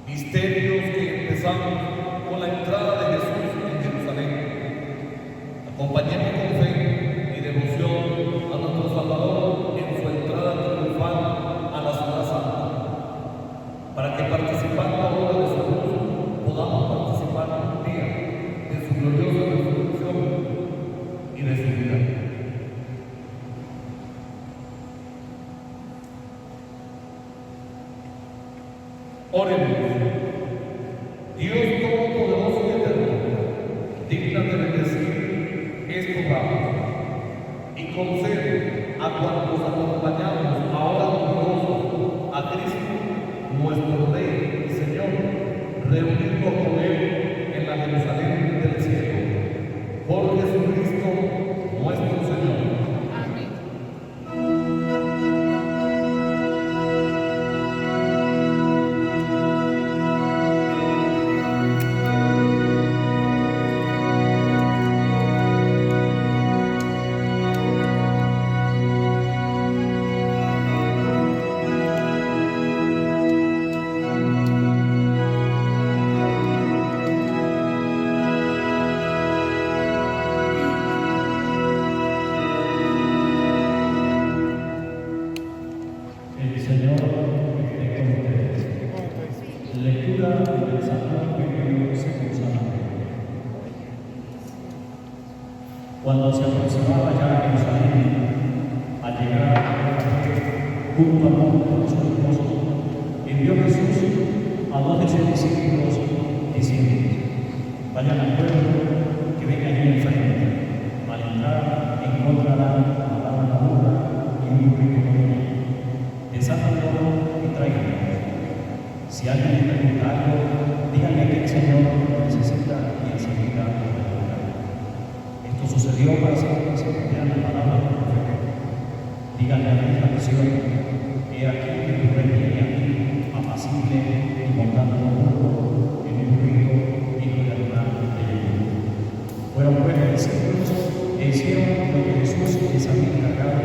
Misterios que empezamos con la entrada de Jesús en Jerusalén. Acompañemos con fe y devoción a nuestro Salvador en su entrada triunfal a la ciudad santa, para que participando ahora de su cruz podamos participar un día de su gloriosa resurrección y de su vida. Oremos. Dios Todopoderoso y Eterno, digna de bendecir estos ramos y concede a cuantos acompañamos ahora gloriosos a Cristo, nuestro Rey y Señor, reunirnos con Él en la Jerusalén del cielo. Por Jesucristo, nuestro Señor. Cuando se aproximaba ya a Jerusalén, al llegar junto al monte de los Olivos, envió Jesús a dos de sus discípulos diciendo: vayan al pueblo que venga allí enfrente. Al entrar encontrarán atada la burra y un burrito con ella. Desátenlo y tráiganlo. Si alguien le pregunta algo, díganle que el Señor lo necesita y enseguida lo responderá. Esto sucedió para que se cumplieran las palabras del profeta. Díganle a la misma nación: he aquí que tu rey viene a ti, apacible y montando un burro, en un burrito, hijo de animal de leña. Fueron pues los discípulos e hicieron lo que Jesús les había encargado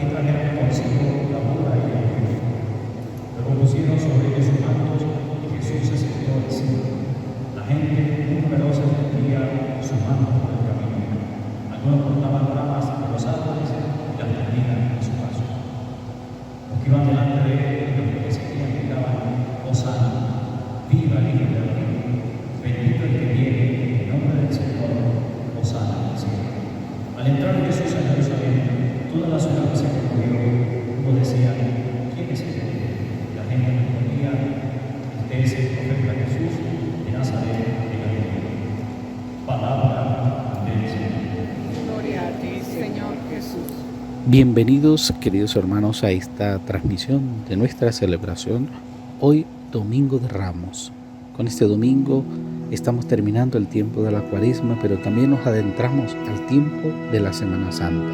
y trajeron consigo la burra y el burrito. Luego pusieron sobre ellos sus mantos y Jesús se sentó encima. La gente numerosa tendía sus mantos por el camino. Algunos cortaban ramas de los árboles y las tendían en su paso. Los que iban delante de él y los que seguían gritaban: Hosana, viva el Hijo de David, bendito el que viene en nombre del Señor, Hosana en el cielo. Al entrar Jesús a Jerusalén, toda la ciudad se conmovió. Uno decía: ¿quién es este? La gente respondía: este es el profeta Jesús de Nazaret de Galilea. Palabra del Señor. Gloria a ti, Señor Jesús. Bienvenidos, queridos hermanos, a esta transmisión de nuestra celebración, hoy Domingo de Ramos. Con este domingo estamos terminando el tiempo de la Cuaresma, pero también nos adentramos al tiempo de la Semana Santa.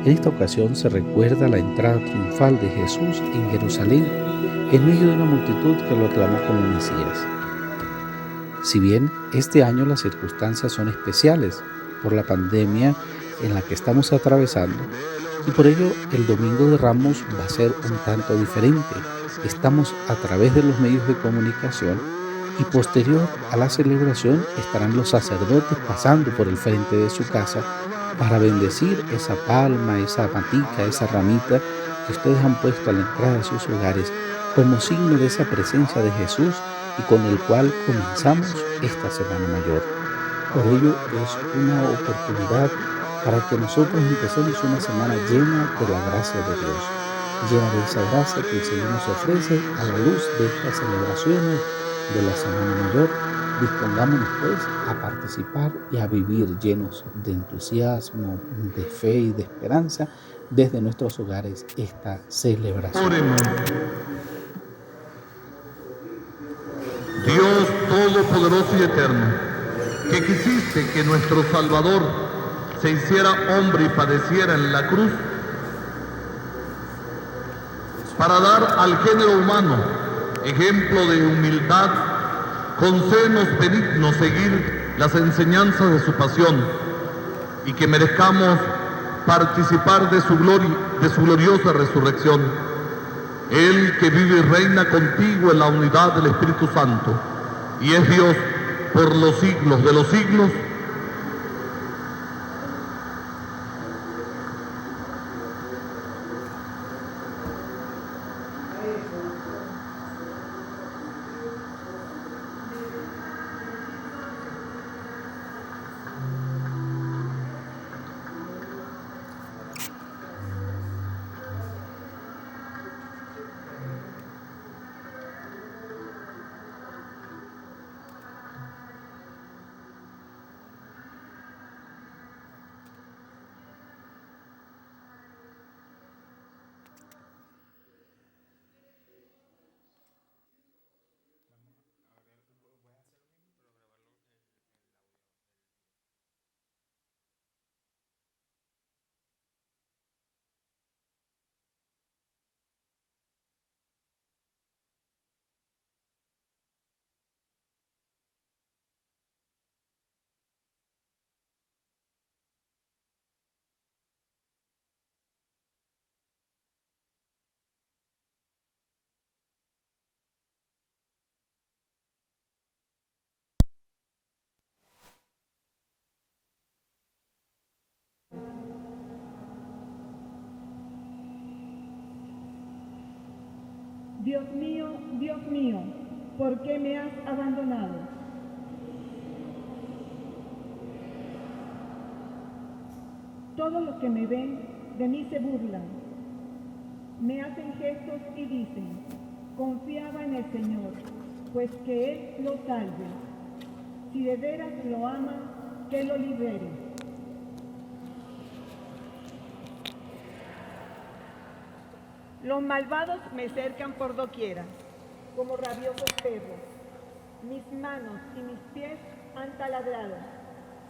En esta ocasión se recuerda la entrada triunfal de Jesús en Jerusalén en medio de una multitud que lo aclamó como Mesías. Si bien este año las circunstancias son especiales por la pandemia en la que estamos atravesando, y por ello el Domingo de Ramos va a ser un tanto diferente. Estamos a través de los medios de comunicación y posterior a la celebración estarán los sacerdotes pasando por el frente de su casa para bendecir esa palma, esa matica, esa ramita que ustedes han puesto a la entrada de sus hogares como signo de esa presencia de Jesús y con el cual comenzamos esta Semana Mayor. Por ello es una oportunidad para que nosotros empecemos una semana llena de la gracia de Dios, llena de esa gracia que el Señor nos ofrece a la luz de estas celebraciones de la Semana Mayor. Dispongámonos pues a participar y a vivir llenos de entusiasmo, de fe y de esperanza desde nuestros hogares esta celebración. Oremos. Dios Todopoderoso y Eterno, que quisiste que nuestro Salvador se hiciera hombre y padeciera en la cruz, para dar al género humano ejemplo de humildad, concédenos benignos seguir las enseñanzas de su pasión y que merezcamos participar de su gloriosa resurrección. Él que vive y reina contigo en la unidad del Espíritu Santo, y es Dios por los siglos de los siglos. Dios mío, ¿por qué me has abandonado? Todos los que me ven de mí se burlan, me hacen gestos y dicen, confiaba en el Señor, pues que Él lo salve. Si de veras lo ama, que lo libere. Los malvados me cercan por doquiera, como rabiosos perros. Mis manos y mis pies han taladrado,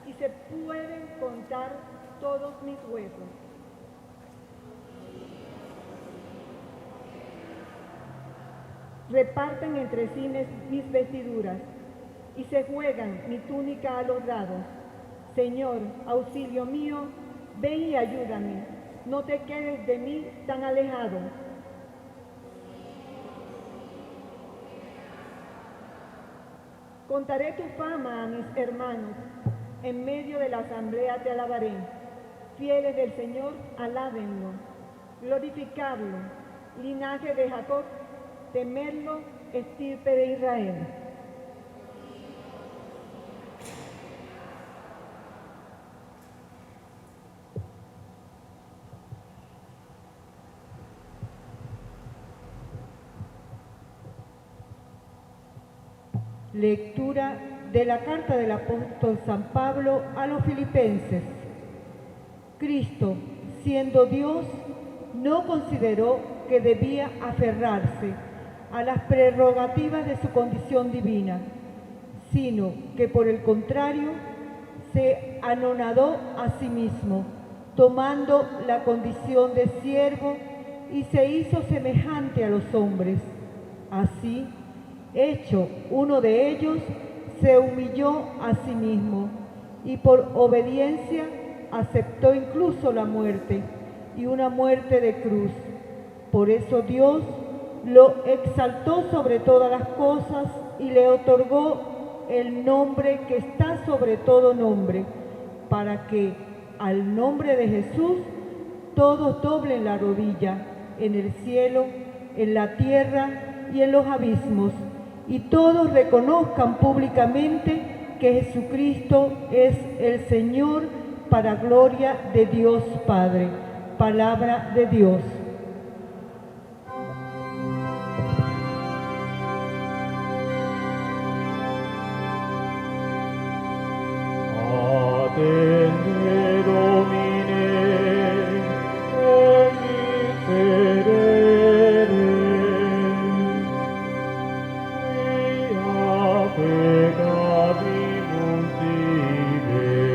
y se pueden contar todos mis huesos. Reparten entre sí mis vestiduras, y se juegan mi túnica a los lados. Señor, auxilio mío, ven y ayúdame, no te quedes de mí tan alejado. Contaré tu fama a mis hermanos, en medio de la asamblea te alabaré. Fieles del Señor, alábenlo, glorificadlo, linaje de Jacob, temerlo, estirpe de Israel. Lectura de la carta del apóstol San Pablo a los filipenses. Cristo, siendo Dios, no consideró que debía aferrarse a las prerrogativas de su condición divina, sino que por el contrario se anonadó a sí mismo, tomando la condición de siervo y se hizo semejante a los hombres. Así, hecho uno de ellos, se humilló a sí mismo y por obediencia aceptó incluso la muerte y una muerte de cruz. Por eso Dios lo exaltó sobre todas las cosas y le otorgó el nombre que está sobre todo nombre, para que al nombre de Jesús todos doblen la rodilla en el cielo, en la tierra y en los abismos, y todos reconozcan públicamente que Jesucristo es el Señor, para gloria de Dios Padre. Palabra de Dios. Atende, Domine, miserere, mia peccavimus Dei.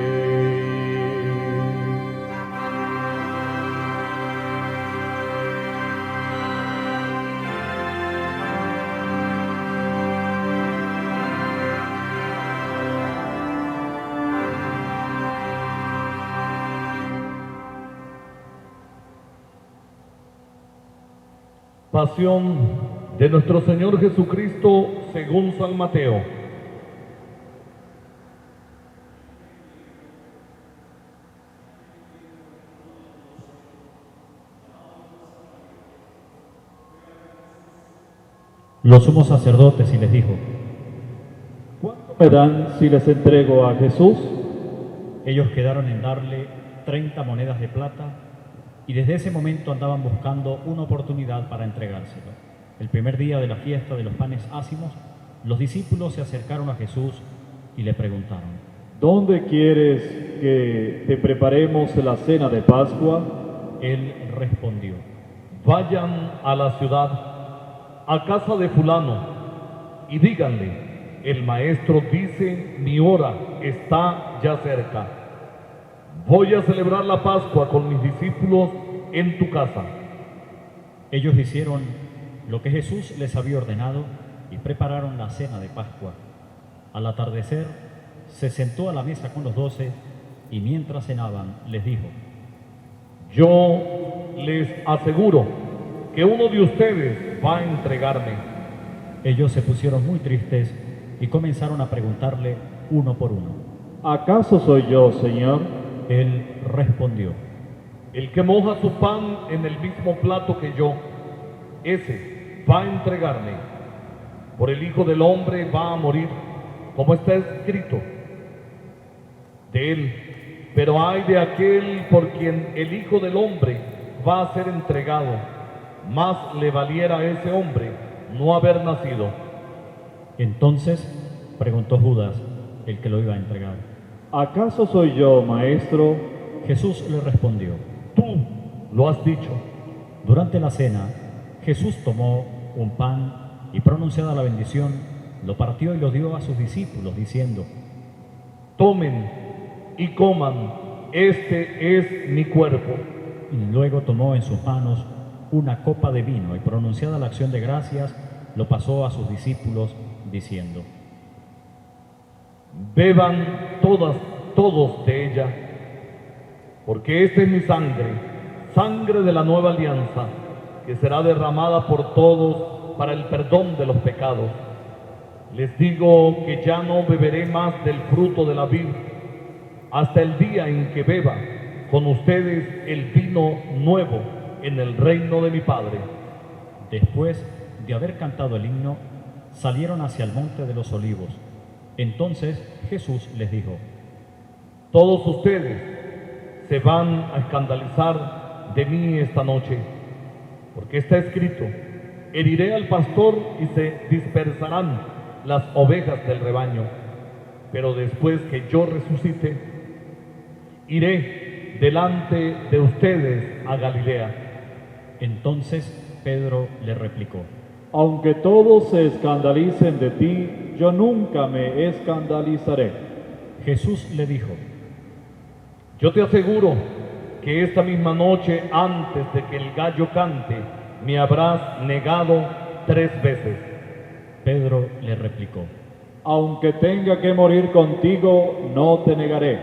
Pasión de nuestro Señor Jesucristo según San Mateo. Los sumos sacerdotes y les dijo: ¿Cuánto me dan si les entrego a Jesús? Ellos quedaron en darle 30 monedas de plata y desde ese momento andaban buscando una oportunidad para entregárselo. El primer día de la fiesta de los panes ácimos, los discípulos se acercaron a Jesús y le preguntaron: ¿Dónde quieres que te preparemos la cena de Pascua? Él respondió: Vayan a la ciudad, a casa de fulano, y díganle: el maestro dice, mi hora está ya cerca. Voy a celebrar la Pascua con mis discípulos en tu casa. Ellos hicieron lo que Jesús les había ordenado y prepararon la cena de Pascua. Al atardecer, se sentó a la mesa con los 12 y mientras cenaban les dijo: Yo les aseguro que uno de ustedes va a entregarme. Ellos se pusieron muy tristes y comenzaron a preguntarle uno por uno. ¿Acaso soy yo, Señor? Él respondió: El que moja su pan en el mismo plato que yo, ese va a entregarme. Por el Hijo del Hombre va a morir, como está escrito de él. Pero ay de aquel por quien el Hijo del Hombre va a ser entregado. Más le valiera a ese hombre no haber nacido. Entonces preguntó Judas, el que lo iba a entregar. ¿Acaso soy yo, Maestro? Jesús le respondió: Tú lo has dicho. Durante la cena, Jesús tomó un pan y pronunciada la bendición, lo partió y lo dio a sus discípulos, diciendo: Tomen y coman, este es mi cuerpo. Y luego tomó en sus manos una copa de vino y pronunciada la acción de gracias, lo pasó a sus discípulos, diciendo: Beban todos de ella, porque esta es mi sangre, sangre de la nueva alianza, que será derramada por todos para el perdón de los pecados. Les digo que ya no beberé más del fruto de la vid, hasta el día en que beba con ustedes el vino nuevo en el reino de mi Padre. Después de haber cantado el himno, salieron hacia el monte de los olivos. Entonces Jesús les dijo: Todos ustedes se van a escandalizar de mí esta noche, porque está escrito: heriré al pastor y se dispersarán las ovejas del rebaño. Pero después que yo resucite, iré delante de ustedes a Galilea. Entonces Pedro le replicó: Aunque todos se escandalicen de ti, yo nunca me escandalizaré. Jesús le dijo: Yo te aseguro que esta misma noche, antes de que el gallo cante, me habrás negado 3 veces. Pedro le replicó: Aunque tenga que morir contigo, no te negaré.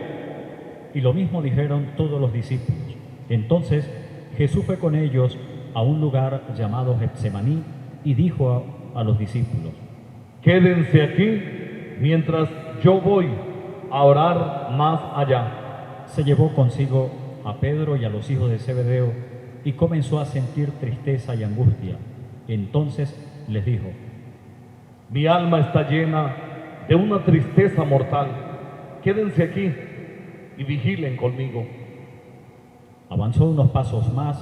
Y lo mismo dijeron todos los discípulos. Entonces Jesús fue con ellos a un lugar llamado Getsemaní y dijo a los discípulos: Quédense aquí mientras yo voy a orar más allá. Se llevó consigo a Pedro y a los hijos de Zebedeo y comenzó a sentir tristeza y angustia. Entonces les dijo: Mi alma está llena de una tristeza mortal. Quédense aquí y vigilen conmigo. Avanzó unos pasos más,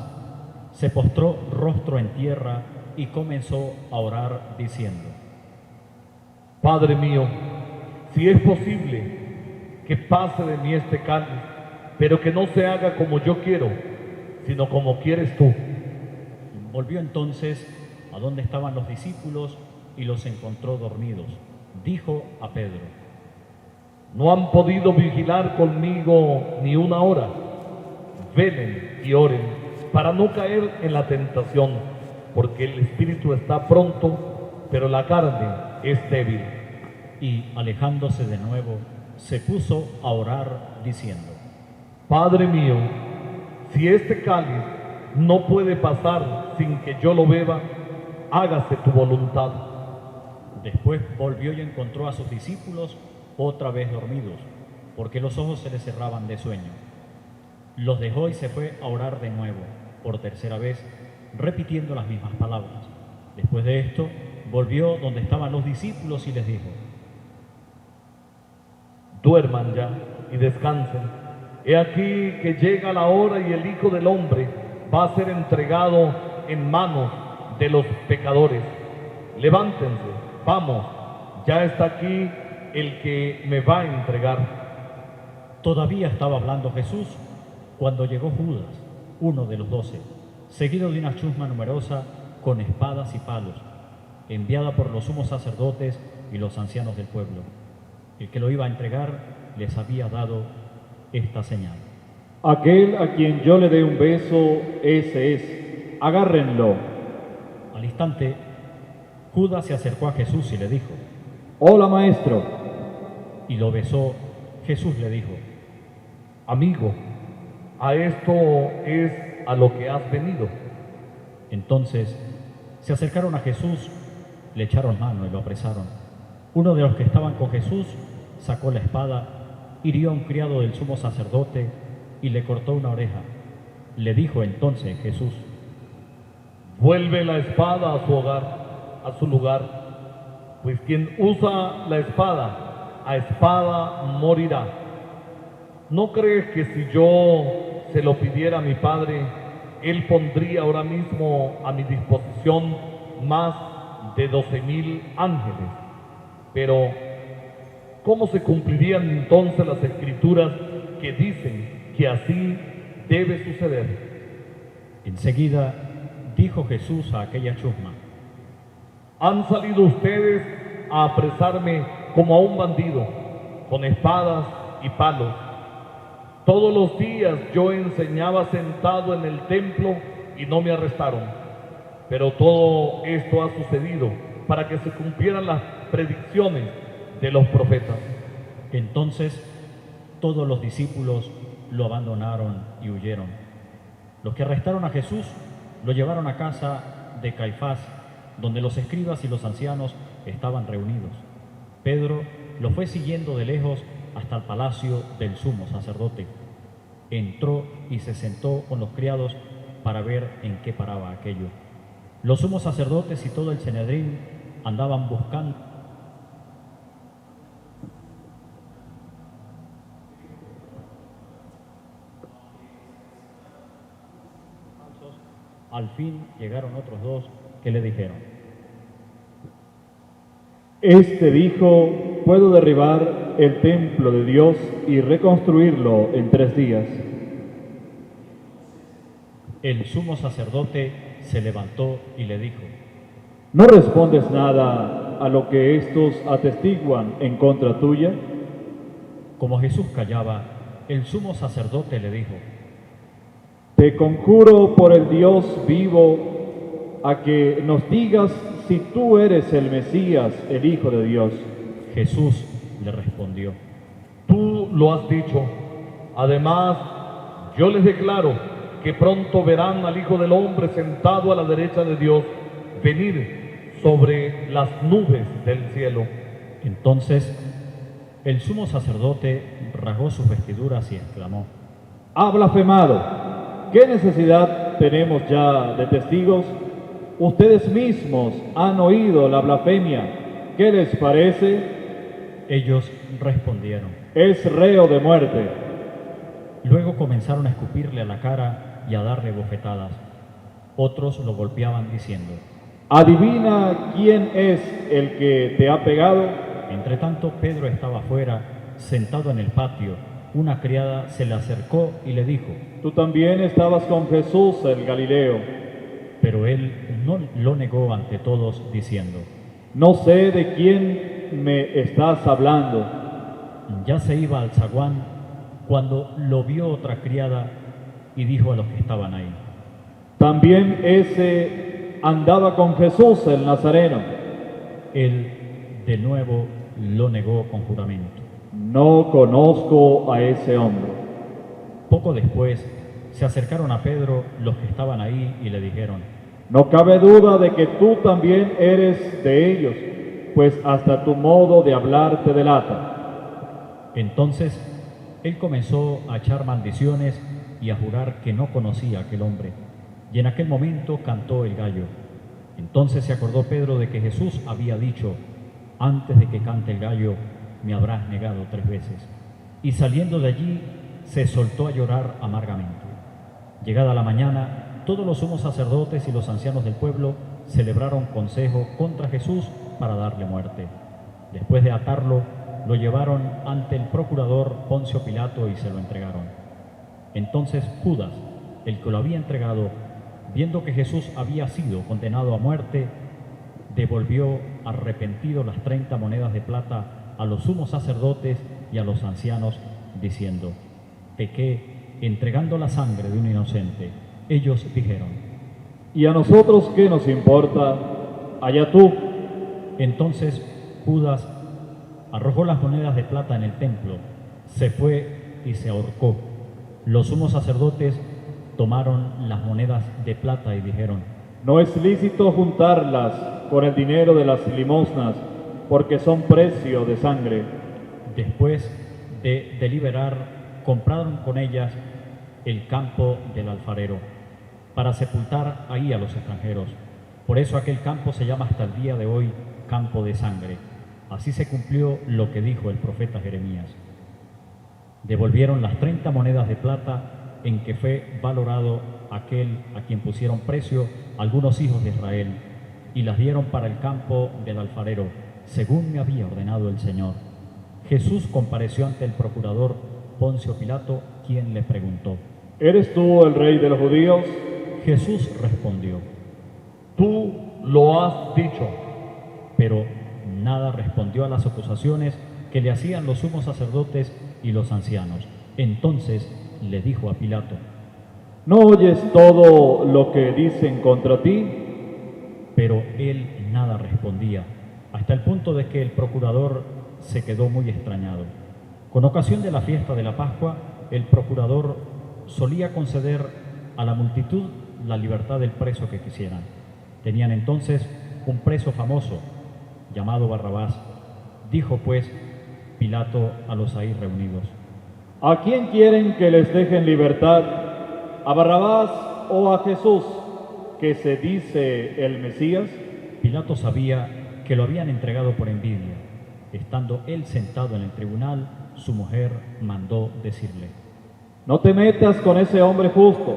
se postró rostro en tierra y comenzó a orar diciendo: Padre mío, si es posible, que pase de mí este cáliz, pero que no se haga como yo quiero, sino como quieres tú. Volvió entonces a donde estaban los discípulos y los encontró dormidos. Dijo a Pedro: No han podido vigilar conmigo ni una hora. Velen y oren para no caer en la tentación, porque el espíritu está pronto, pero la carne es débil. Y alejándose de nuevo, se puso a orar diciendo: Padre mío, si este cáliz no puede pasar sin que yo lo beba, hágase tu voluntad. Después volvió y encontró a sus discípulos otra vez dormidos, porque los ojos se les cerraban de sueño. Los dejó y se fue a orar de nuevo, por tercera vez, repitiendo las mismas palabras. Después de esto, volvió donde estaban los discípulos y les dijo: Duerman ya y descansen. He aquí que llega la hora y el Hijo del Hombre va a ser entregado en manos de los pecadores. Levántense, vamos, ya está aquí el que me va a entregar. Todavía estaba hablando Jesús cuando llegó Judas, uno de los 12, seguido de una chusma numerosa con espadas y palos, enviada por los sumos sacerdotes y los ancianos del pueblo. El que lo iba a entregar les había dado esta señal: Aquel a quien yo le dé un beso, ese es. Agárrenlo. Al instante, Judas se acercó a Jesús y le dijo: Hola, maestro. Y lo besó. Jesús le dijo: Amigo, a esto es a lo que has venido. Entonces se acercaron a Jesús, le echaron mano y lo apresaron. Uno de los que estaban con Jesús sacó la espada, hirió a un criado del sumo sacerdote y le cortó una oreja. Le dijo entonces Jesús: Vuelve la espada a su hogar, a su lugar, pues quien usa la espada, a espada morirá. ¿No crees que si yo se lo pidiera a mi Padre, Él pondría ahora mismo a mi disposición más de 12,000 ángeles? Pero, ¿cómo se cumplirían entonces las Escrituras que dicen que así debe suceder? Enseguida dijo Jesús a aquella chusma: Han salido ustedes a apresarme como a un bandido, con espadas y palos. Todos los días yo enseñaba sentado en el templo y no me arrestaron. Pero todo esto ha sucedido para que se cumplieran las predicciones de los profetas. Entonces todos los discípulos lo abandonaron y huyeron. Los que arrestaron a Jesús lo llevaron a casa de Caifás, donde los escribas y los ancianos estaban reunidos. Pedro lo fue siguiendo de lejos hasta el palacio del sumo sacerdote. Entró y se sentó con los criados para ver en qué paraba aquello. Los sumos sacerdotes y todo el Sanedrín andaban buscando Al fin llegaron otros dos que le dijeron: Este dijo: puedo derribar el templo de Dios y reconstruirlo en 3 días. El sumo sacerdote se levantó y le dijo: ¿No respondes nada a lo que estos atestiguan en contra tuya? Como Jesús callaba, el sumo sacerdote le dijo: Te conjuro por el Dios vivo a que nos digas si tú eres el Mesías, el Hijo de Dios. Jesús le respondió: Tú lo has dicho. Además, yo les declaro que pronto verán al Hijo del Hombre sentado a la derecha de Dios, venir sobre las nubes del cielo. Entonces el sumo sacerdote rasgó sus vestiduras y exclamó: ¡Ha blasfemado! ¿Qué necesidad tenemos ya de testigos? Ustedes mismos han oído la blasfemia. ¿Qué les parece? Ellos respondieron: Es reo de muerte. Luego comenzaron a escupirle a la cara y a darle bofetadas. Otros lo golpeaban diciendo: Adivina quién es el que te ha pegado. Entretanto, Pedro estaba afuera, sentado en el patio. Una criada se le acercó y le dijo: Tú también estabas con Jesús el Galileo. Pero él no lo negó ante todos, diciendo: No sé de quién me estás hablando. Ya se iba al zaguán cuando lo vio otra criada y dijo a los que estaban ahí: También ese andaba con Jesús el Nazareno. Él de nuevo lo negó con juramento: No conozco a ese hombre. Poco después se acercaron a Pedro los que estaban ahí y le dijeron: No cabe duda de que tú también eres de ellos, pues hasta tu modo de hablar te delata. Entonces él comenzó a echar maldiciones y a jurar que no conocía a aquel hombre. Y en aquel momento cantó el gallo. Entonces se acordó Pedro de que Jesús había dicho: antes de que cante el gallo, me habrás negado 3 veces. Y saliendo de allí, se soltó a llorar amargamente. Llegada la mañana, todos los sumos sacerdotes y los ancianos del pueblo celebraron consejo contra Jesús para darle muerte. Después de atarlo, lo llevaron ante el procurador Poncio Pilato y se lo entregaron. Entonces Judas, el que lo había entregado, viendo que Jesús había sido condenado a muerte, devolvió arrepentido las 30 monedas de plata a los sumos sacerdotes y a los ancianos, diciendo: pequé entregando la sangre de un inocente. Ellos dijeron: ¿Y a nosotros qué nos importa? Allá tú. Entonces Judas arrojó las monedas de plata en el templo, se fue y se ahorcó. Los sumos sacerdotes tomaron las monedas de plata y dijeron: No es lícito juntarlas con el dinero de las limosnas, porque son precio de sangre. Después de deliberar, compraron con ellas el campo del alfarero, para sepultar ahí a los extranjeros. Por eso aquel campo se llama hasta el día de hoy campo de sangre. Así se cumplió lo que dijo el profeta Jeremías. Devolvieron las 30 monedas de plata en que fue valorado aquel a quien pusieron precio algunos hijos de Israel, y las dieron para el campo del alfarero, según me había ordenado el Señor. Jesús compareció ante el procurador Poncio Pilato, quien le preguntó: ¿Eres tú el rey de los judíos? Jesús respondió: Tú lo has dicho. pero nada respondió a las acusaciones que le hacían los sumos sacerdotes y los ancianos. Entonces le dijo a Pilato: ¿No oyes todo lo que dicen contra ti? Pero él nada respondía, hasta el punto de que el procurador se quedó muy extrañado. Con ocasión de la fiesta de la Pascua, el procurador solía conceder a la multitud la libertad del preso que quisieran. Tenían entonces un preso famoso, llamado Barrabás. Dijo pues Pilato a los ahí reunidos: ¿A quién quieren que les dejen libertad? ¿A Barrabás o a Jesús, que se dice el Mesías? Pilato sabía que lo habían entregado por envidia. Estando él sentado en el tribunal, su mujer mandó decirle: No te metas con ese hombre justo,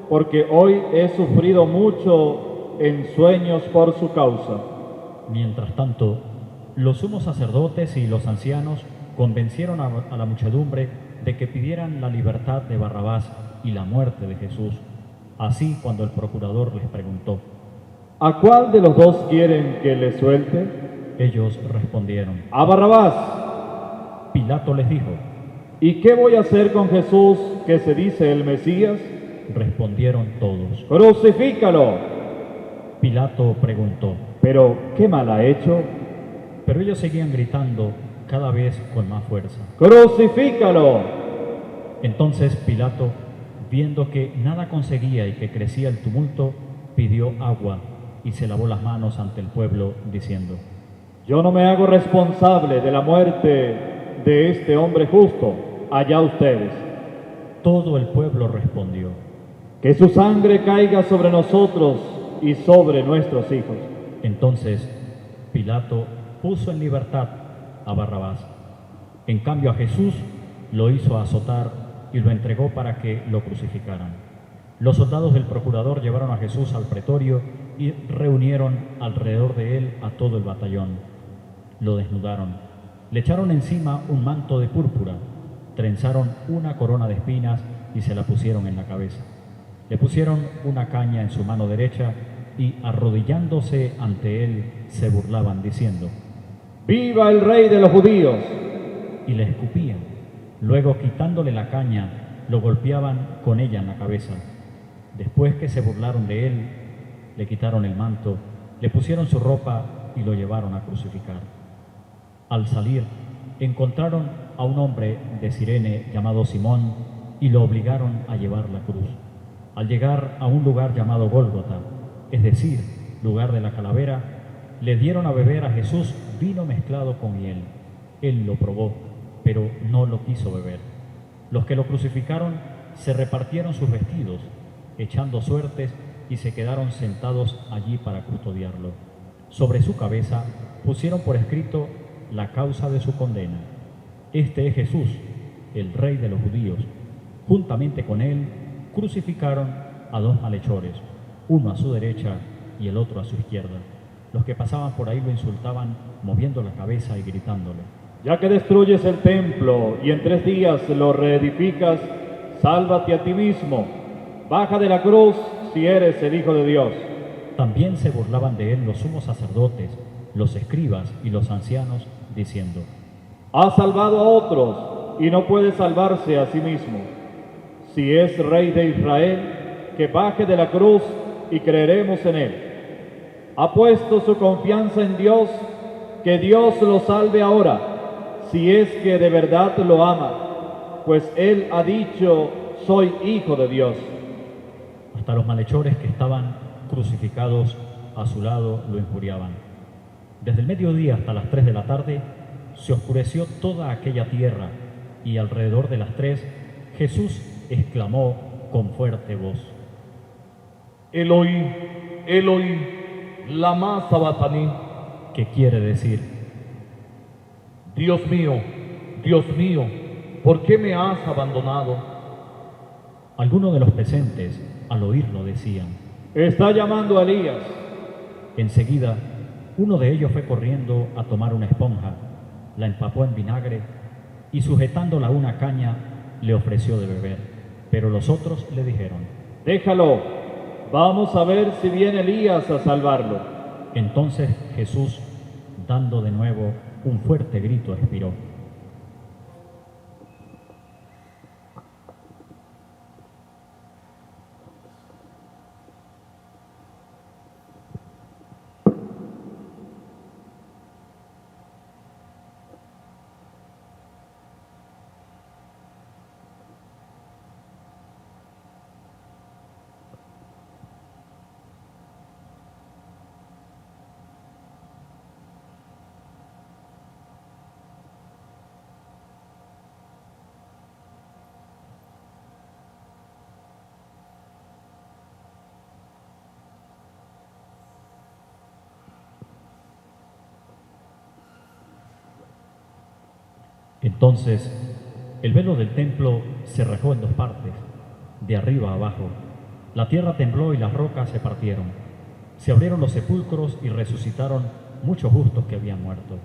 porque hoy he sufrido mucho en sueños por su causa. Mientras tanto, los sumos sacerdotes y los ancianos convencieron a la muchedumbre de que pidieran la libertad de Barrabás y la muerte de Jesús. Así, cuando el procurador les preguntó: ¿A cuál de los dos quieren que le suelte? ellos respondieron: A Barrabás. Pilato les dijo: ¿Y qué voy a hacer con Jesús, que se dice el Mesías? respondieron todos. ¡Crucifícalo! Pilato preguntó: ¿Pero qué mal ha hecho? pero ellos seguían gritando cada vez con más fuerza. ¡Crucifícalo! Entonces Pilato, viendo que nada conseguía y que crecía el tumulto, pidió agua y se lavó las manos ante el pueblo, diciendo: Yo no me hago responsable de la muerte de este hombre justo. Allá ustedes. Todo el pueblo respondió: Que su sangre caiga sobre nosotros y sobre nuestros hijos. Entonces Pilato puso en libertad a Barrabás. En cambio a Jesús lo hizo azotar y lo entregó para que lo crucificaran. Los soldados del procurador llevaron a Jesús al pretorio y reunieron alrededor de él a todo el batallón. Lo desnudaron, le echaron encima un manto de púrpura, trenzaron una corona de espinas y se la pusieron en la cabeza. Le pusieron una caña en su mano derecha y, arrodillándose ante él, se burlaban diciendo: ¡Viva el rey de los judíos! y le escupían. Luego, quitándole la caña, lo golpeaban con ella en la cabeza. Después que se burlaron de él, le quitaron el manto, le pusieron su ropa y lo llevaron a crucificar. Al salir, encontraron a un hombre de Cirene llamado Simón y lo obligaron a llevar la cruz. Al llegar a un lugar llamado Gólgota, es decir, lugar de la calavera, le dieron a beber a Jesús vino mezclado con miel. Él lo probó, pero no lo quiso beber. Los que lo crucificaron se repartieron sus vestidos, echando suertes, y se quedaron sentados allí para custodiarlo. Sobre su cabeza pusieron por escrito la causa de su condena. Este es Jesús, el Rey de los judíos. Juntamente con él crucificaron a dos malhechores, uno a su derecha y el otro a su izquierda. Los que pasaban por ahí lo insultaban, moviendo la cabeza y gritándole: Ya que destruyes el templo y en 3 días lo reedificas, sálvate a ti mismo. Baja de la cruz si eres el Hijo de Dios. También se burlaban de él los sumos sacerdotes, los escribas y los ancianos, diciendo: Ha salvado a otros y no puede salvarse a sí mismo. Si es Rey de Israel, que baje de la cruz y creeremos en él. Ha puesto su confianza en Dios, que Dios lo salve ahora, si es que de verdad lo ama, pues él ha dicho: soy hijo de Dios. Hasta los malhechores que estaban crucificados a su lado lo injuriaban. Desde el mediodía hasta las 3 de la tarde se oscureció toda aquella tierra, y alrededor de las 3 Jesús exclamó con fuerte voz: Eloi, Eloi, lama sabachthani, que quiere decir: Dios mío, ¿por qué me has abandonado? Algunos de los presentes, al oírlo, decían: Está llamando a Elías. Enseguida, uno de ellos fue corriendo a tomar una esponja, la empapó en vinagre y, sujetándola a una caña, le ofreció de beber. Pero los otros le dijeron: Déjalo, vamos a ver si viene Elías a salvarlo. Entonces Jesús, dando de nuevo un fuerte grito, expiró. Entonces el velo del templo se rajó en 2 partes, de arriba a abajo. La tierra tembló y las rocas se partieron. Se abrieron los sepulcros y resucitaron muchos justos que habían muerto.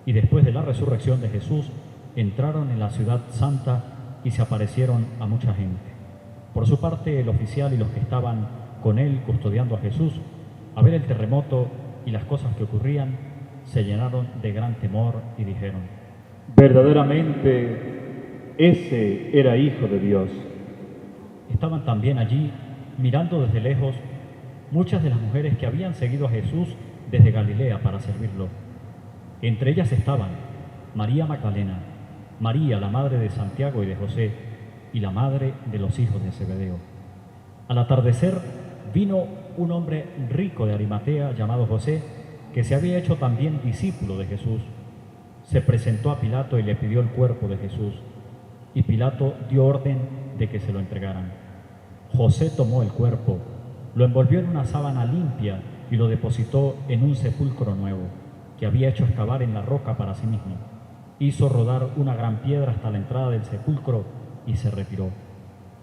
Y después de la resurrección de Jesús, entraron en la ciudad santa y se aparecieron a mucha gente. Por su parte, el oficial y los que estaban con él custodiando a Jesús, a ver el terremoto y las cosas que ocurrían, se llenaron de gran temor y dijeron: Verdaderamente, ese era Hijo de Dios. Estaban también allí, mirando desde lejos, muchas de las mujeres que habían seguido a Jesús desde Galilea para servirlo. Entre ellas estaban María Magdalena, María, la madre de Santiago y de José, y la madre de los hijos de Zebedeo. Al atardecer vino un hombre rico de Arimatea llamado José, que se había hecho también discípulo de Jesús. Se presentó a Pilato y le pidió el cuerpo de Jesús, y Pilato dio orden de que se lo entregaran. José tomó el cuerpo, lo envolvió en una sábana limpia y lo depositó en un sepulcro nuevo, que había hecho excavar en la roca para sí mismo. Hizo rodar una gran piedra hasta la entrada del sepulcro y se retiró.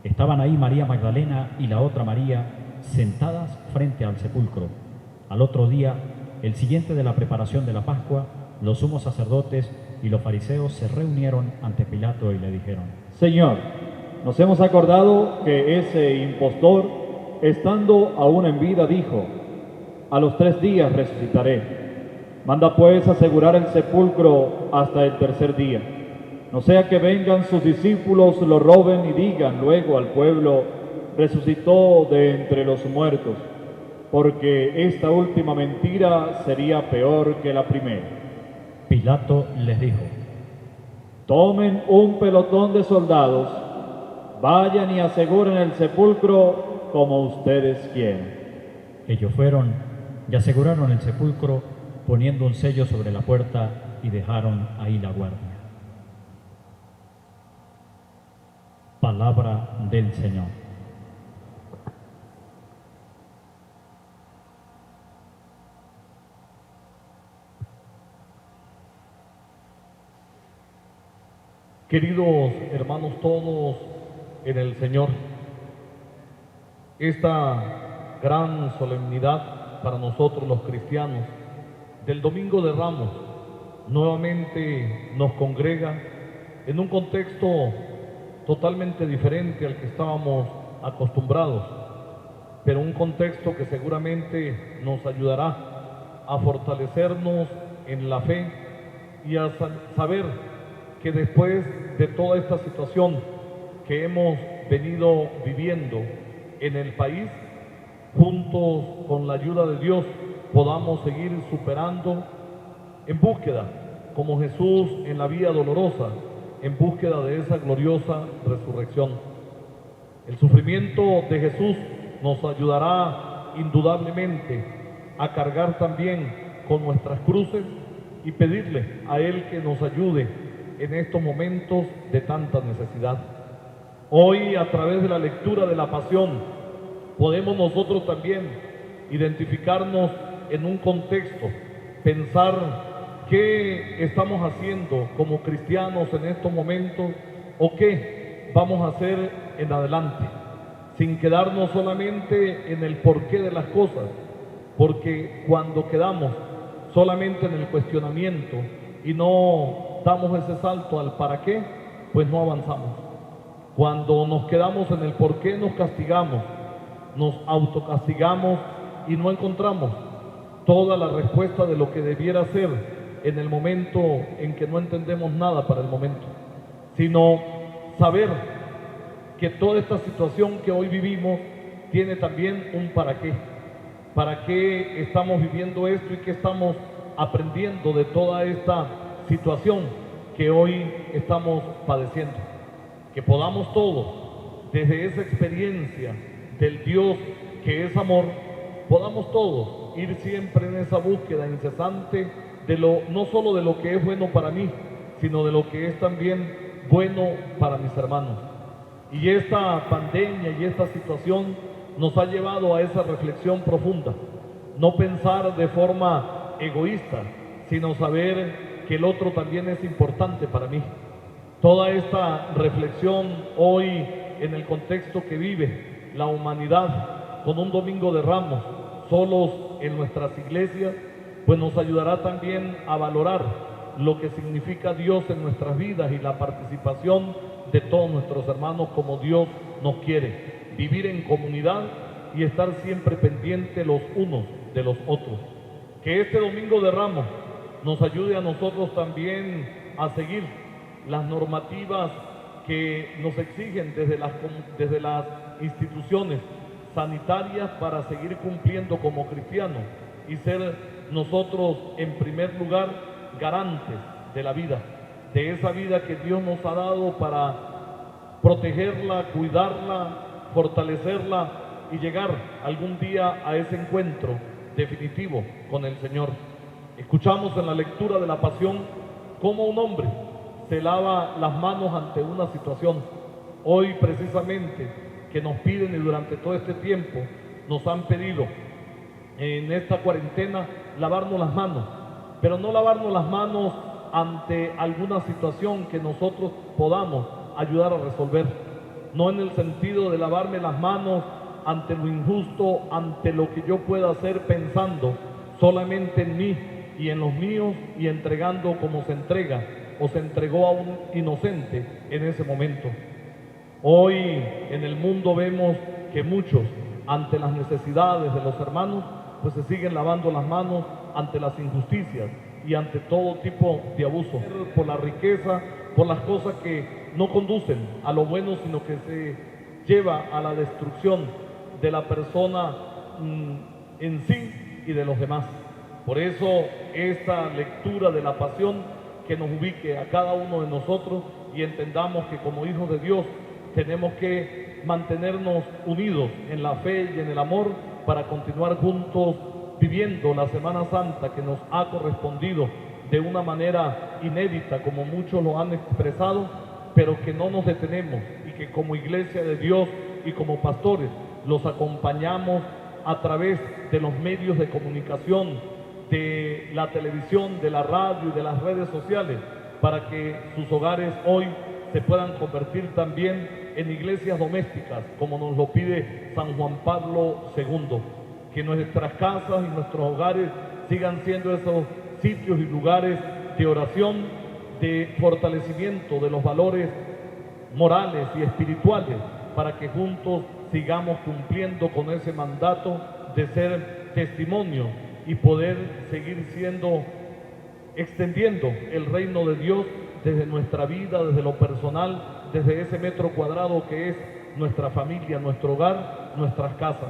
Estaban ahí María Magdalena y la otra María sentadas frente al sepulcro. Al otro día, el siguiente de la preparación de la Pascua, los sumos sacerdotes y los fariseos se reunieron ante Pilato y le dijeron: Señor, nos hemos acordado que ese impostor, estando aún en vida, dijo: a los 3 días resucitaré. Manda pues asegurar el sepulcro hasta el 3er día, no sea que vengan sus discípulos, lo roben y digan luego al pueblo: resucitó de entre los muertos, porque esta última mentira sería peor que la primera. Pilato les dijo: Tomen un pelotón de soldados, vayan y aseguren el sepulcro como ustedes quieran. Ellos fueron y aseguraron el sepulcro poniendo un sello sobre la puerta y dejaron ahí la guardia. Palabra del Señor. Queridos hermanos todos en el Señor, esta gran solemnidad para nosotros los cristianos del Domingo de Ramos nuevamente nos congrega en un contexto totalmente diferente al que estábamos acostumbrados, pero un contexto que seguramente nos ayudará a fortalecernos en la fe y a saber que después de toda esta situación que hemos venido viviendo en el país, juntos con la ayuda de Dios podamos seguir superando en búsqueda, como Jesús en la vía dolorosa, en búsqueda de esa gloriosa resurrección. El sufrimiento de Jesús nos ayudará indudablemente a cargar también con nuestras cruces y pedirle a Él que nos ayude en estos momentos de tanta necesidad. Hoy, a través de la lectura de la Pasión, podemos nosotros también identificarnos en un contexto, pensar qué estamos haciendo como cristianos en estos momentos o qué vamos a hacer en adelante, sin quedarnos solamente en el porqué de las cosas, porque cuando quedamos solamente en el cuestionamiento y no damos ese salto al para qué, pues no avanzamos. Cuando nos quedamos en el por qué, nos castigamos, nos autocastigamos y no encontramos toda la respuesta de lo que debiera ser en el momento en que no entendemos nada para el momento, sino saber que toda esta situación que hoy vivimos tiene también un para qué estamos viviendo esto y qué estamos aprendiendo de toda esta situación que hoy estamos padeciendo. Que podamos todos, desde esa experiencia del Dios que es amor, podamos todos ir siempre en esa búsqueda incesante de no solo de lo que es bueno para mí, sino de lo que es también bueno para mis hermanos. Y esta pandemia y esta situación nos ha llevado a esa reflexión profunda. No pensar de forma egoísta, sino saber que el otro también es importante para mí. Toda esta reflexión hoy en el contexto que vive la humanidad con un Domingo de Ramos solos en nuestras iglesias, pues nos ayudará también a valorar lo que significa Dios en nuestras vidas y la participación de todos nuestros hermanos como Dios nos quiere, vivir en comunidad y estar siempre pendientes los unos de los otros. Que este Domingo de Ramos nos ayude a nosotros también a seguir las normativas que nos exigen desde las instituciones sanitarias para seguir cumpliendo como cristianos y ser nosotros en primer lugar garantes de la vida, de esa vida que Dios nos ha dado para protegerla, cuidarla, fortalecerla y llegar algún día a ese encuentro definitivo con el Señor. Escuchamos en la lectura de la Pasión cómo un hombre se lava las manos ante una situación. Hoy precisamente que nos piden y durante todo este tiempo nos han pedido en esta cuarentena lavarnos las manos, pero no lavarnos las manos ante alguna situación que nosotros podamos ayudar a resolver, no en el sentido de lavarme las manos ante lo injusto, ante lo que yo pueda hacer pensando solamente en mí y en los míos y entregando como se entrega o se entregó a un inocente en ese momento. Hoy en el mundo vemos que muchos, ante las necesidades de los hermanos, pues se siguen lavando las manos ante las injusticias y ante todo tipo de abuso, por la riqueza, por las cosas que no conducen a lo bueno, sino que se lleva a la destrucción de la persona en sí y de los demás. Por eso esta lectura de la Pasión que nos ubique a cada uno de nosotros y entendamos que como hijos de Dios tenemos que mantenernos unidos en la fe y en el amor para continuar juntos viviendo la Semana Santa que nos ha correspondido de una manera inédita, como muchos lo han expresado, pero que no nos detenemos y que como Iglesia de Dios y como pastores los acompañamos a través de los medios de comunicación, de la televisión, de la radio y de las redes sociales, para que sus hogares hoy se puedan convertir también en iglesias domésticas, como nos lo pide San Juan Pablo II, que nuestras casas y nuestros hogares sigan siendo esos sitios y lugares de oración, de fortalecimiento de los valores morales y espirituales, para que juntos sigamos cumpliendo con ese mandato de ser testimonio y poder seguir extendiendo el reino de Dios desde nuestra vida, desde lo personal, desde ese metro cuadrado que es nuestra familia, nuestro hogar, nuestras casas.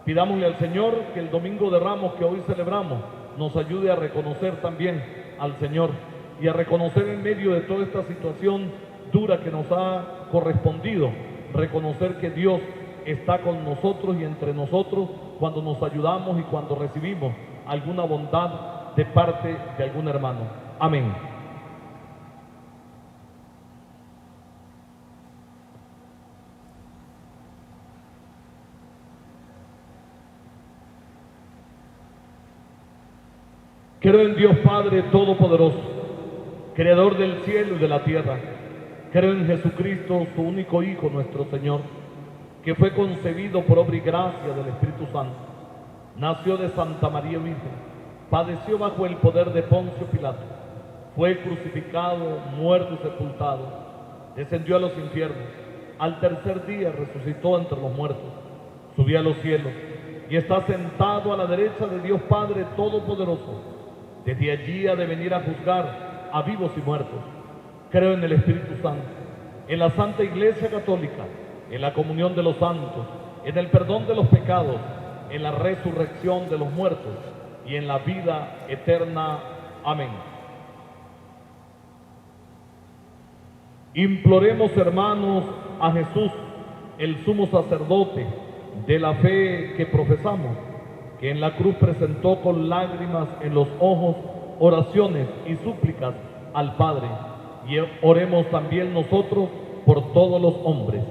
Pidámosle al Señor que el Domingo de Ramos que hoy celebramos nos ayude a reconocer también al Señor y a reconocer en medio de toda esta situación dura que nos ha correspondido, reconocer que Dios está con nosotros y entre nosotros cuando nos ayudamos y cuando recibimos alguna bondad de parte de algún hermano. Amén. Creo en Dios Padre Todopoderoso, Creador del cielo y de la tierra. Creo en Jesucristo, su único Hijo, nuestro Señor, que fue concebido por obra y gracia del Espíritu Santo. Nació de Santa María Virgen, padeció bajo el poder de Poncio Pilato, fue crucificado, muerto y sepultado, descendió a los infiernos, al tercer día resucitó entre los muertos, subió a los cielos y está sentado a la derecha de Dios Padre Todopoderoso. Desde allí ha de venir a juzgar a vivos y muertos. Creo en el Espíritu Santo, en la Santa Iglesia Católica, en la comunión de los santos, en el perdón de los pecados, en la resurrección de los muertos y en la vida eterna. Amén. Imploremos, hermanos, a Jesús, el sumo sacerdote de la fe que profesamos, que en la cruz presentó con lágrimas en los ojos oraciones y súplicas al Padre, y oremos también nosotros por todos los hombres.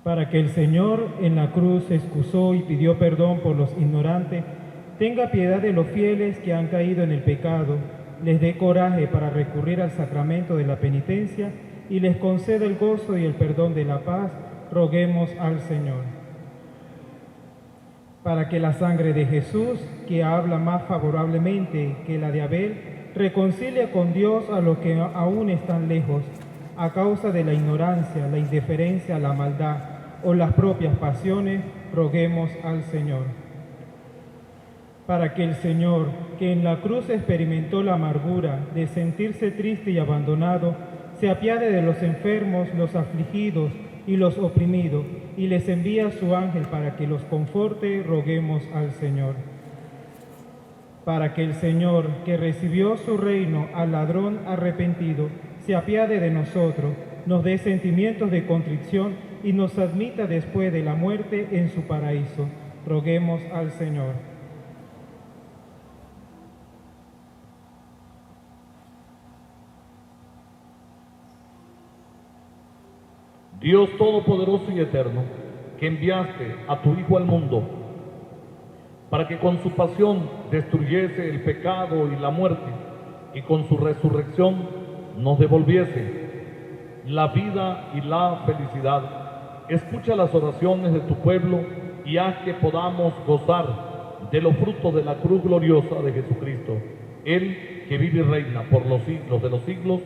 Para que el Señor en la cruz excusó y pidió perdón por los ignorantes, tenga piedad de los fieles que han caído en el pecado, les dé coraje para recurrir al sacramento de la penitencia y les conceda el gozo y el perdón de la paz, roguemos al Señor. Para que la sangre de Jesús, que habla más favorablemente que la de Abel, reconcilie con Dios a los que aún están lejos, a causa de la ignorancia, la indiferencia, la maldad o las propias pasiones, roguemos al Señor. Para que el Señor, que en la cruz experimentó la amargura de sentirse triste y abandonado, se apiade de los enfermos, los afligidos y los oprimidos, y les envía su ángel para que los conforte, roguemos al Señor. Para que el Señor, que recibió su reino al ladrón arrepentido, se apiade de nosotros, nos dé sentimientos de contrición y nos admita después de la muerte en su paraíso. Roguemos al Señor. Dios Todopoderoso y Eterno, que enviaste a tu Hijo al mundo para que con su pasión destruyese el pecado y la muerte y con su resurrección nos devolviese la vida y la felicidad. Escucha las oraciones de tu pueblo y haz que podamos gozar de los frutos de la cruz gloriosa de Jesucristo, Él que vive y reina por los siglos de los siglos.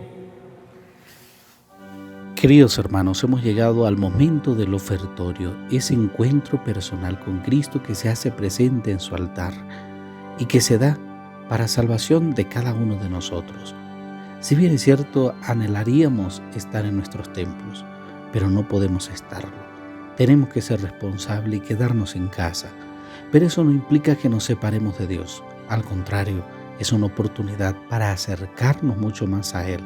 Queridos hermanos, hemos llegado al momento del ofertorio, ese encuentro personal con Cristo que se hace presente en su altar y que se da para salvación de cada uno de nosotros. Si bien es cierto, anhelaríamos estar en nuestros templos, pero no podemos estarlo. Tenemos que ser responsables y quedarnos en casa, pero eso no implica que nos separemos de Dios. Al contrario, es una oportunidad para acercarnos mucho más a Él.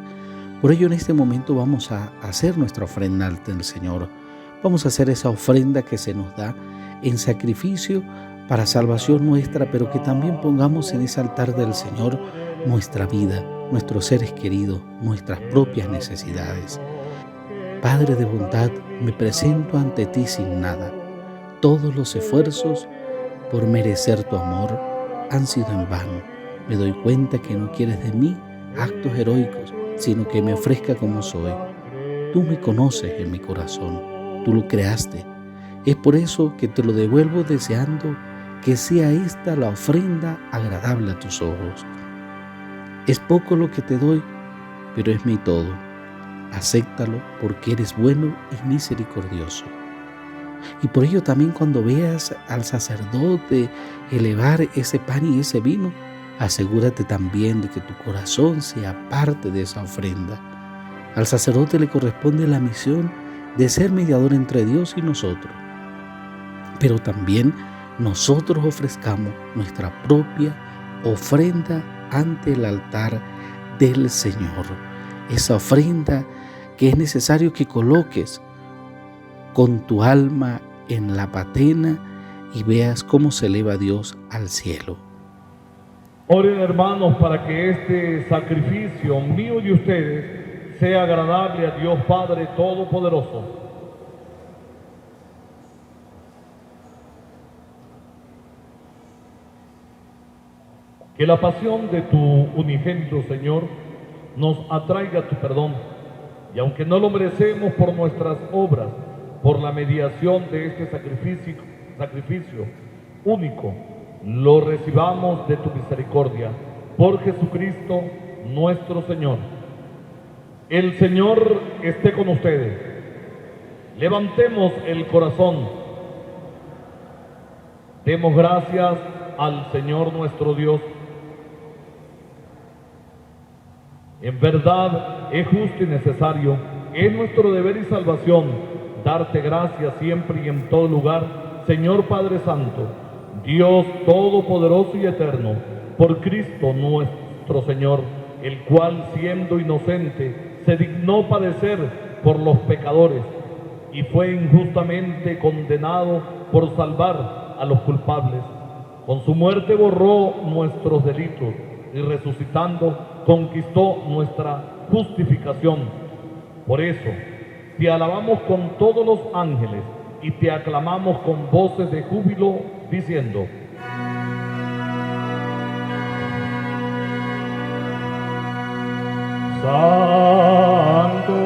Por ello, en este momento vamos a hacer nuestra ofrenda ante el Señor. Vamos a hacer esa ofrenda que se nos da en sacrificio para salvación nuestra, pero que también pongamos en ese altar del Señor nuestra vida, nuestros seres queridos, nuestras propias necesidades. Padre de bondad, me presento ante ti sin nada. Todos los esfuerzos por merecer tu amor han sido en vano. Me doy cuenta que no quieres de mí actos heroicos, sino que me ofrezca como soy. Tú me conoces en mi corazón, tú lo creaste. Es por eso que te lo devuelvo deseando que sea esta la ofrenda agradable a tus ojos. Es poco lo que te doy, pero es mi todo. Acéptalo porque eres bueno y misericordioso. Y por ello también cuando veas al sacerdote elevar ese pan y ese vino, asegúrate también de que tu corazón sea parte de esa ofrenda. Al sacerdote le corresponde la misión de ser mediador entre Dios y nosotros. Pero también nosotros ofrezcamos nuestra propia ofrenda ante el altar del Señor. Esa ofrenda que es necesario que coloques con tu alma en la patena y veas cómo se eleva Dios al cielo. Oren, hermanos, para que este sacrificio mío y de ustedes sea agradable a Dios Padre Todopoderoso. Que la pasión de tu unigénito, Señor, nos atraiga tu perdón, y aunque no lo merecemos por nuestras obras, por la mediación de este sacrificio único, lo recibamos de tu misericordia, por Jesucristo nuestro Señor. El Señor esté con ustedes. Levantemos el corazón. Demos gracias al Señor nuestro Dios. En verdad es justo y necesario, es nuestro deber y salvación, darte gracias siempre y en todo lugar, Señor Padre Santo, Dios Todopoderoso y Eterno, por Cristo nuestro Señor, el cual, siendo inocente, se dignó padecer por los pecadores y fue injustamente condenado por salvar a los culpables. Con su muerte borró nuestros delitos y resucitando conquistó nuestra justificación. Por eso, te alabamos con todos los ángeles y te aclamamos con voces de júbilo, diciendo: Santo,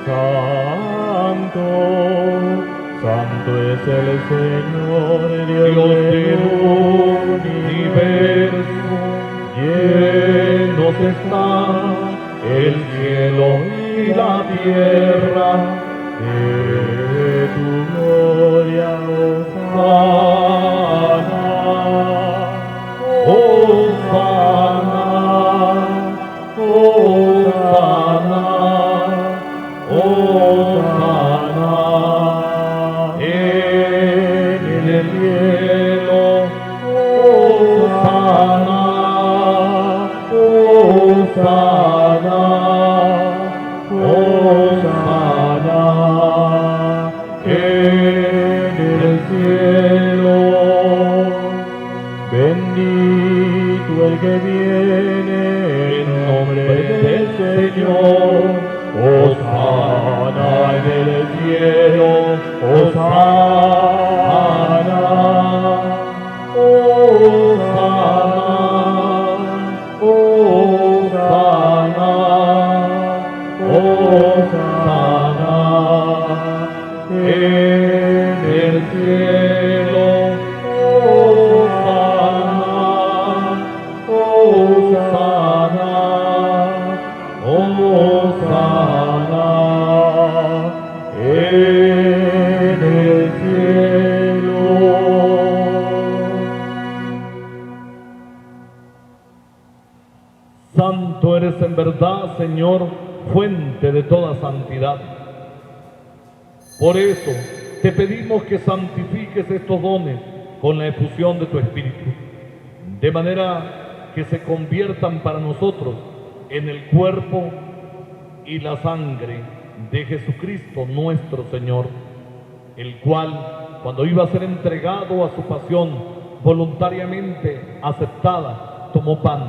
Santo, Santo es el Señor, Dios del universo. Llenos están el cielo y la tierra de tu gloria, Hosanna, Hosanna, Hosanna, Hosanna en el cielo, Hosanna, Hosanna, Hosanna en el cielo. Bendito el que viene en nombre del Señor. Hosanna en el cielo. Hosanna, Hosanna, Hosanna, Hosanna en el cielo. Hosanna, Hosanna, Hosana en el cielo. Santo eres en verdad, Señor, fuente de toda santidad. Por eso te pedimos que santifiques estos dones con la efusión de tu Espíritu, de manera que se conviertan para nosotros en el cuerpo y la sangre de Jesucristo nuestro Señor, el cual, cuando iba a ser entregado a su pasión voluntariamente aceptada, tomó pan,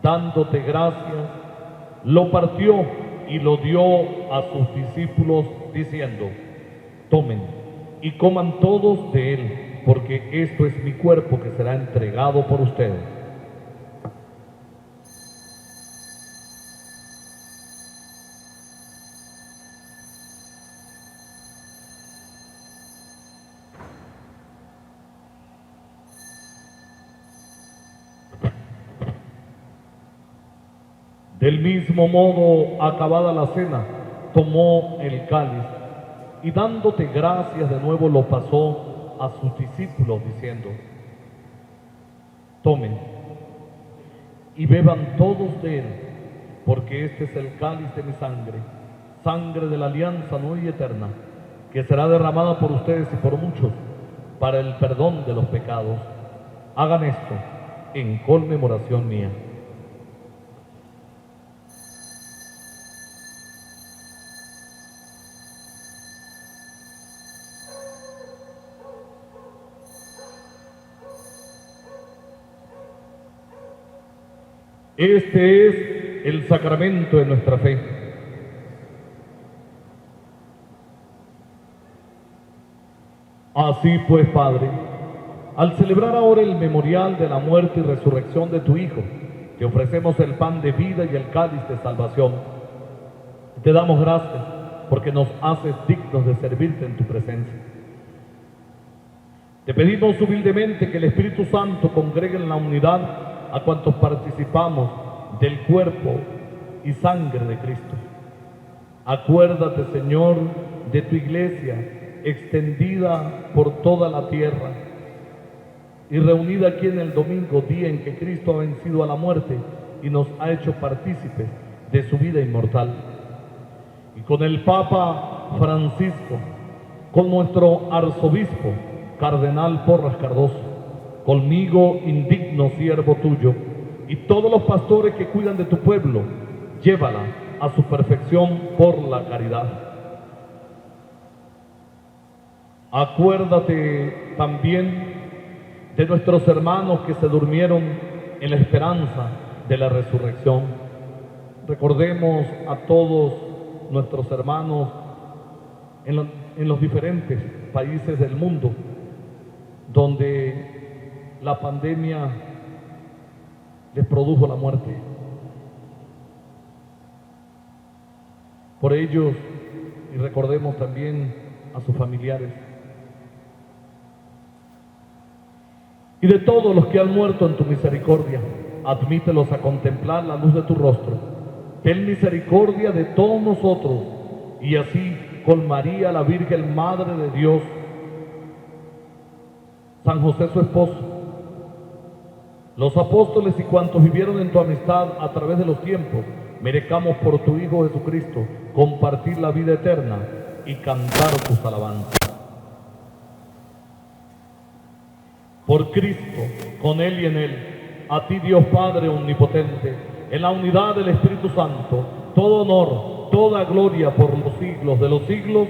dándote gracias, lo partió y lo dio a sus discípulos diciendo: tomen y coman todos de él, porque esto es mi cuerpo que será entregado por ustedes. Del mismo modo, acabada la cena, tomó el cáliz y dándote gracias de nuevo lo pasó a sus discípulos diciendo: tomen y beban todos de él, porque este es el cáliz de mi sangre, sangre de la alianza nueva y eterna, que será derramada por ustedes y por muchos para el perdón de los pecados. Hagan esto en conmemoración mía. Este es el sacramento de nuestra fe. Así pues, Padre, al celebrar ahora el memorial de la muerte y resurrección de tu Hijo, te ofrecemos el pan de vida y el cáliz de salvación. Te damos gracias porque nos haces dignos de servirte en tu presencia. Te pedimos humildemente que el Espíritu Santo congregue en la unidad a cuantos participamos del cuerpo y sangre de Cristo. Acuérdate, Señor, de tu iglesia extendida por toda la tierra y reunida aquí en el domingo, día en que Cristo ha vencido a la muerte y nos ha hecho partícipes de su vida inmortal. Y con el Papa Francisco, con nuestro arzobispo, Cardenal Porras Cardoso, conmigo, indigno siervo tuyo, y todos los pastores que cuidan de tu pueblo, llévala a su perfección por la caridad. Acuérdate también de nuestros hermanos que se durmieron en la esperanza de la resurrección. Recordemos a todos nuestros hermanos en los diferentes países del mundo donde la pandemia les produjo la muerte. Por ellos, y recordemos también a sus familiares. Y de todos los que han muerto en tu misericordia, admítelos a contemplar la luz de tu rostro. Ten misericordia de todos nosotros, y así con María, la Virgen Madre de Dios, San José su esposo, los apóstoles y cuantos vivieron en tu amistad a través de los tiempos, merezcamos por tu Hijo Jesucristo compartir la vida eterna y cantar tus alabanzas. Por Cristo, con Él y en Él, a ti Dios Padre omnipotente, en la unidad del Espíritu Santo, todo honor, toda gloria por los siglos de los siglos.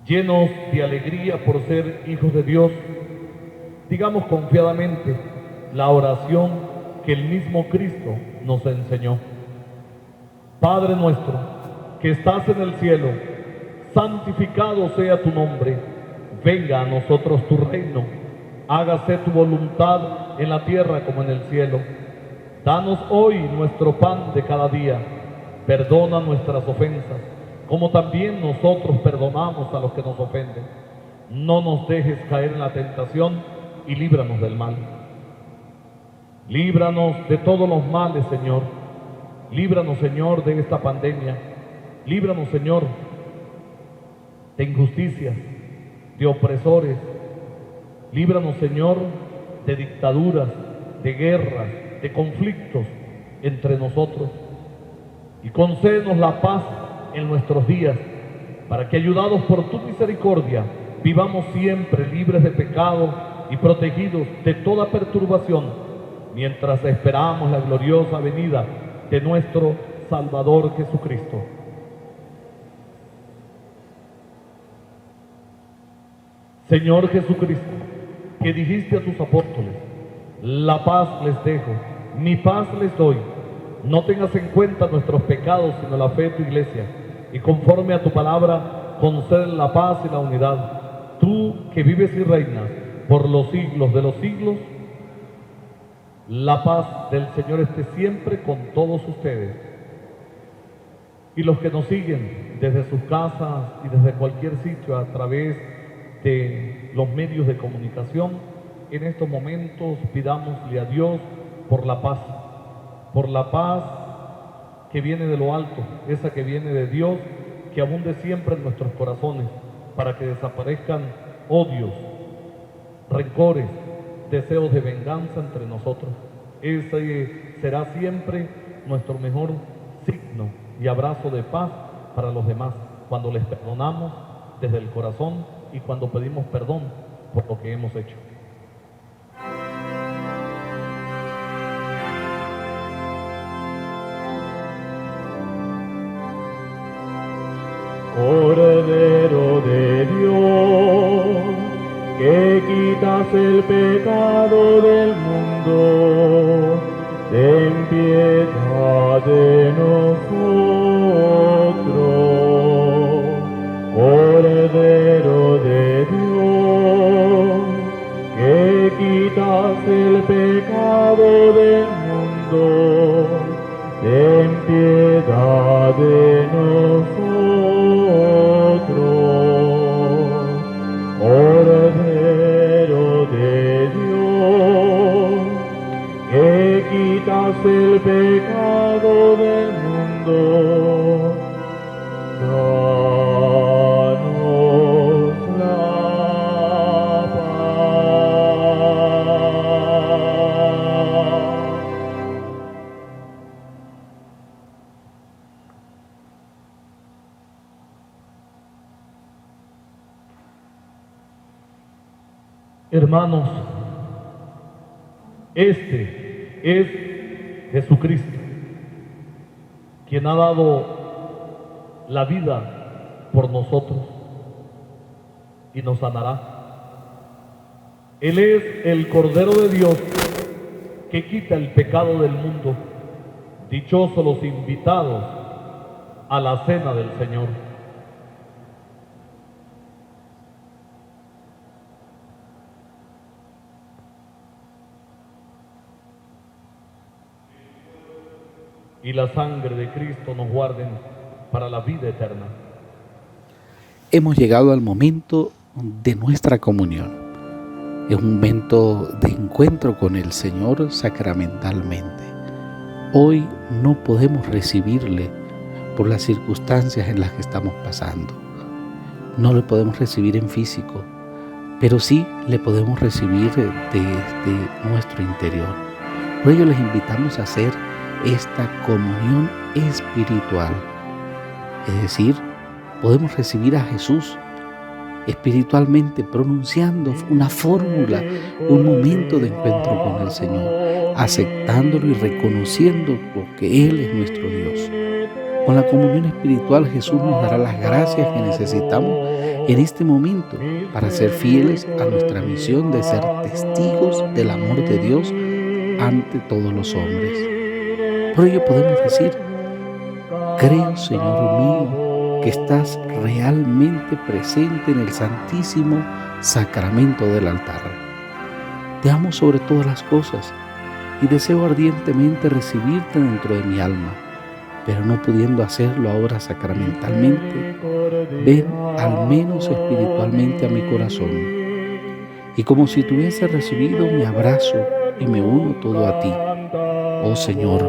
Llenos de alegría por ser hijos de Dios, digamos confiadamente la oración que el mismo Cristo nos enseñó. Padre nuestro, que estás en el cielo, santificado sea tu nombre. Venga a nosotros tu reino. Hágase tu voluntad en la tierra como en el cielo. Danos hoy nuestro pan de cada día. Perdona nuestras ofensas, como también nosotros perdonamos a los que nos ofenden. No nos dejes caer en la tentación y líbranos del mal. Líbranos de todos los males, Señor. Líbranos, Señor, de esta pandemia. Líbranos, Señor, de injusticias, de opresores. Líbranos, Señor, de dictaduras, de guerras, de conflictos entre nosotros. Y concédenos la paz en nuestros días, para que, ayudados por tu misericordia, vivamos siempre libres de pecado y protegidos de toda perturbación, mientras esperamos la gloriosa venida de nuestro Salvador Jesucristo. Señor Jesucristo, que dijiste a tus apóstoles: la paz les dejo, mi paz les doy. No tengas en cuenta nuestros pecados, sino la fe de tu iglesia, y conforme a tu palabra, concede la paz y la unidad. Tú que vives y reinas por los siglos de los siglos, la paz del Señor esté siempre con todos ustedes. Y los que nos siguen desde sus casas y desde cualquier sitio a través de los medios de comunicación, en estos momentos pidámosle a Dios por la paz que viene de lo alto, esa que viene de Dios, que abunde siempre en nuestros corazones, para que desaparezcan odios, rencores, deseos de venganza entre nosotros. Ese será siempre nuestro mejor signo y abrazo de paz para los demás, cuando les perdonamos desde el corazón y cuando pedimos perdón por lo que hemos hecho. Cordero de Dios, que quitas el pecado del mundo, ten piedad de nosotros. Cordero de Dios, que quitas el pecado del mundo, ten piedad de nosotros. Cordero de Dios, que quitas el pecado del mundo, danos la paz. Hermanos, este es Jesucristo, quien ha dado la vida por nosotros y nos sanará. Él es el Cordero de Dios que quita el pecado del mundo. Dichosos los invitados a la cena del Señor. Y la sangre de Cristo nos guarden para la vida eterna. Hemos llegado al momento de nuestra comunión. Es un momento de encuentro con el Señor sacramentalmente. Hoy no podemos recibirle por las circunstancias en las que estamos pasando. No le podemos recibir en físico, pero sí le podemos recibir desde nuestro interior. Por ello les invitamos a hacer esta comunión espiritual. Es decir, podemos recibir a Jesús espiritualmente pronunciando una fórmula, un momento de encuentro con el Señor, aceptándolo y reconociendo que Él es nuestro Dios. Con la comunión espiritual Jesús nos dará las gracias que necesitamos en este momento para ser fieles a nuestra misión de ser testigos del amor de Dios ante todos los hombres. Por ello podemos decir: creo, Señor mío, que estás realmente presente en el santísimo sacramento del altar. Te amo sobre todas las cosas y deseo ardientemente recibirte dentro de mi alma, pero no pudiendo hacerlo ahora sacramentalmente, ven al menos espiritualmente a mi corazón. Y como si tuviese recibido mi abrazo y me uno todo a ti. Oh Señor,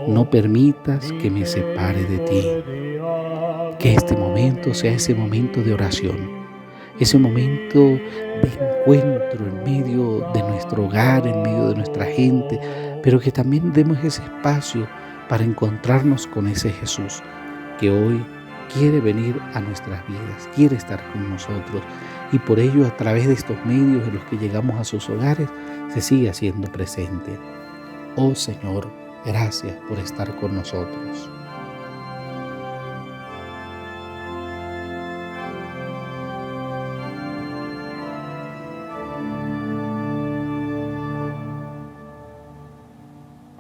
no permitas que me separe de ti. Que este momento sea ese momento de oración, ese momento de encuentro en medio de nuestro hogar, en medio de nuestra gente, pero que también demos ese espacio para encontrarnos con ese Jesús que hoy quiere venir a nuestras vidas, quiere estar con nosotros, y por ello a través de estos medios en los que llegamos a sus hogares se sigue haciendo presente. Oh Señor, gracias por estar con nosotros.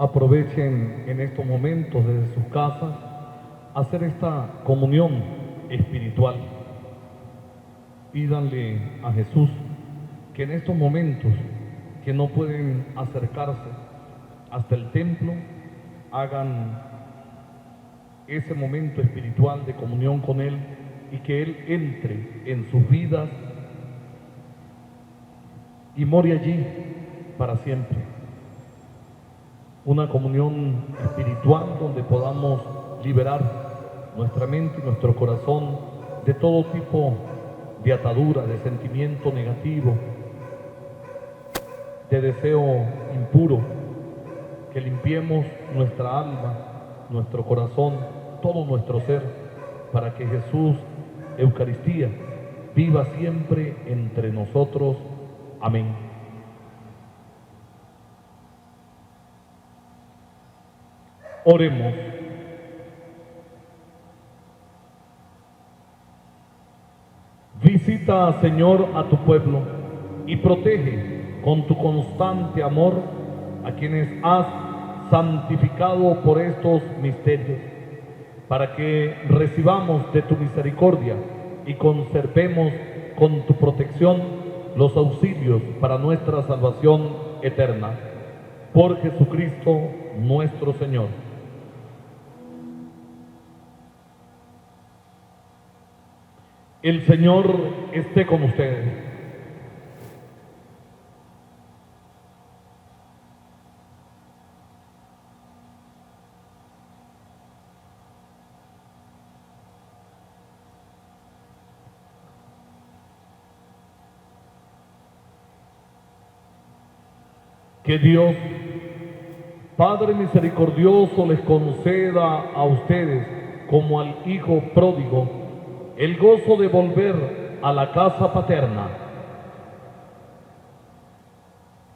Aprovechen en estos momentos desde sus casas hacer esta comunión espiritual. Pídanle a Jesús que en estos momentos que no pueden acercarse hasta el templo, hagan ese momento espiritual de comunión con Él y que Él entre en sus vidas y more allí para siempre. Una comunión espiritual donde podamos liberar nuestra mente y nuestro corazón de todo tipo de atadura, de sentimiento negativo, de deseo impuro, que limpiemos nuestra alma, nuestro corazón, todo nuestro ser, para que Jesús, Eucaristía, viva siempre entre nosotros. Amén. Oremos. Visita, Señor, a tu pueblo y protege con tu constante amor a quienes has santificado por estos misterios, para que recibamos de tu misericordia y conservemos con tu protección los auxilios para nuestra salvación eterna. Por Jesucristo nuestro Señor. El Señor esté con ustedes. Que Dios, Padre misericordioso, les conceda a ustedes, como al Hijo pródigo, el gozo de volver a la casa paterna.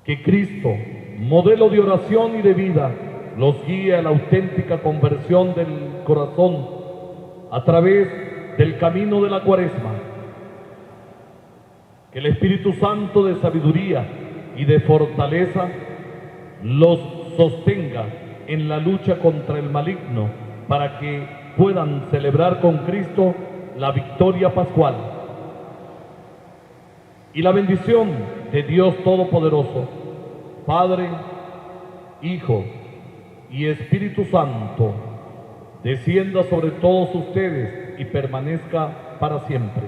Que Cristo, modelo de oración y de vida, los guíe a la auténtica conversión del corazón a través del camino de la Cuaresma. Que el Espíritu Santo de sabiduría y de fortaleza los sostenga en la lucha contra el maligno, para que puedan celebrar con Cristo la victoria pascual. Y la bendición de Dios Todopoderoso, Padre, Hijo y Espíritu Santo, descienda sobre todos ustedes y permanezca para siempre.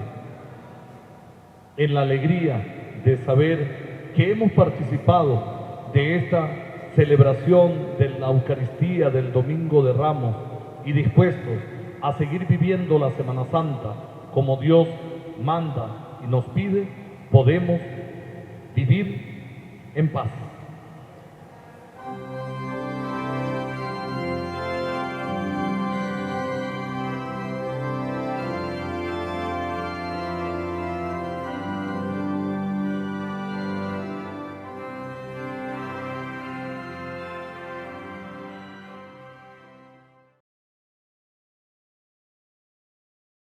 En la alegría de saber que hemos participado de esta celebración de la Eucaristía del Domingo de Ramos y dispuestos a seguir viviendo la Semana Santa como Dios manda y nos pide, podemos vivir en paz.